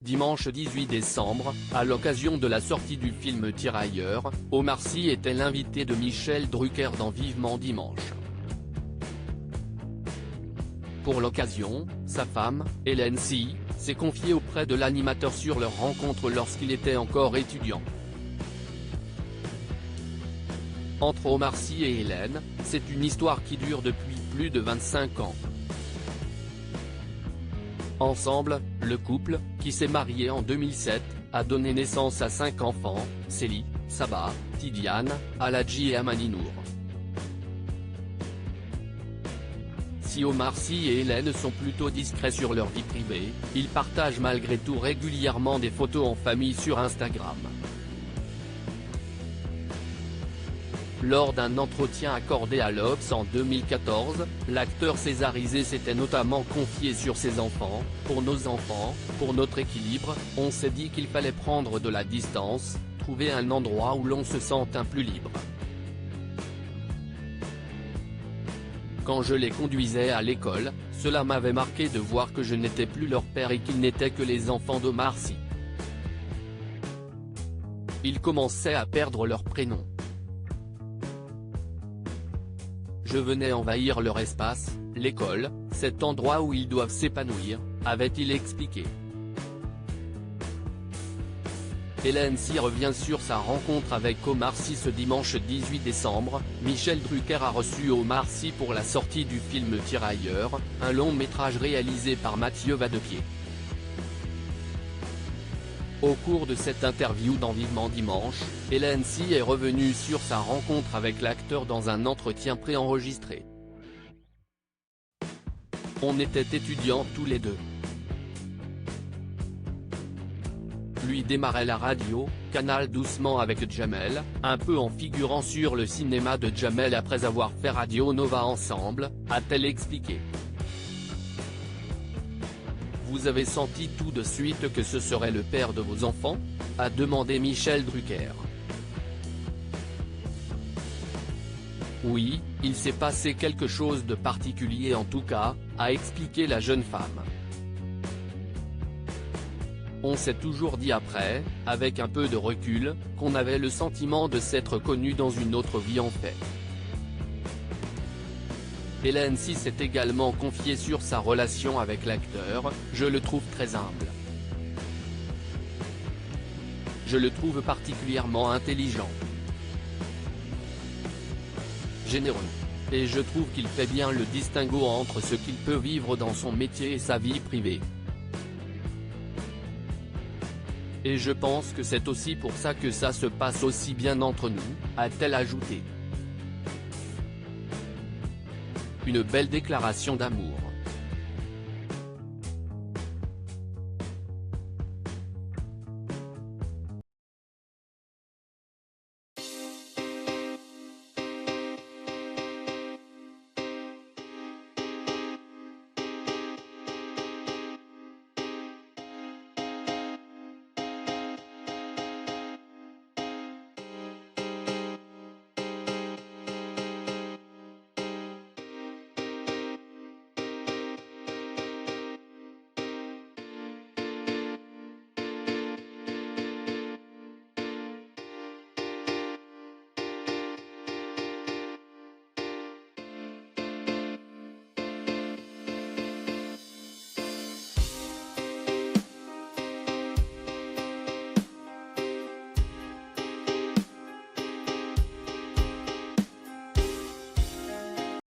Dimanche 18 décembre, à l'occasion de la sortie du film Tirailleurs, Omar Sy était l'invité de Michel Drucker dans Vivement Dimanche. Pour l'occasion, sa femme, Hélène Sy, s'est confiée auprès de l'animateur sur leur rencontre lorsqu'il était encore étudiant. Entre Omar Sy et Hélène, c'est une histoire qui dure depuis plus de 25 ans. Ensemble, le couple, qui s'est marié en 2007, a donné naissance à 5 enfants, Célie, Sabah, Tidiane, Aladji et Amaninour. Si Omar Sy et Hélène sont plutôt discrets sur leur vie privée, ils partagent malgré tout régulièrement des photos en famille sur Instagram. Lors d'un entretien accordé à l'Obs en 2014, l'acteur césarisé s'était notamment confié sur ses enfants: « Pour nos enfants, pour notre équilibre, on s'est dit qu'il fallait prendre de la distance, trouver un endroit où l'on se sente un plus libre. Quand je les conduisais à l'école, cela m'avait marqué de voir que je n'étais plus leur père et qu'ils n'étaient que les enfants d'Omar Sy. Ils commençaient à perdre leur prénom. Je venais envahir leur espace, l'école, cet endroit où ils doivent s'épanouir », avait-il expliqué. Hélène Sy revient sur sa rencontre avec Omar Sy ce dimanche 18 décembre. Michel Drucker a reçu Omar Sy pour la sortie du film Tirailleurs, un long métrage réalisé par Mathieu Vadepied. Au cours de cette interview dans Vivement Dimanche, Hélène Sy est revenue sur sa rencontre avec l'acteur dans un entretien préenregistré. « On était étudiants tous les deux. Lui démarrait la radio, Canal Doucement avec Jamel, un peu en figurant sur le cinéma de Jamel après avoir fait Radio Nova ensemble », a-t-elle expliqué. « Vous avez senti tout de suite que ce serait le père de vos enfants ?» a demandé Michel Drucker. « Oui, il s'est passé quelque chose de particulier en tout cas », a expliqué la jeune femme. « On s'est toujours dit après, avec un peu de recul, qu'on avait le sentiment de s'être connus dans une autre vie en fait. » Hélène Sy s'est également confiée sur sa relation avec l'acteur: « Je le trouve très humble. Je le trouve particulièrement intelligent. Généreux. Et je trouve qu'il fait bien le distinguo entre ce qu'il peut vivre dans son métier et sa vie privée. Et je pense que c'est aussi pour ça que ça se passe aussi bien entre nous », a-t-elle ajouté. Une belle déclaration d'amour.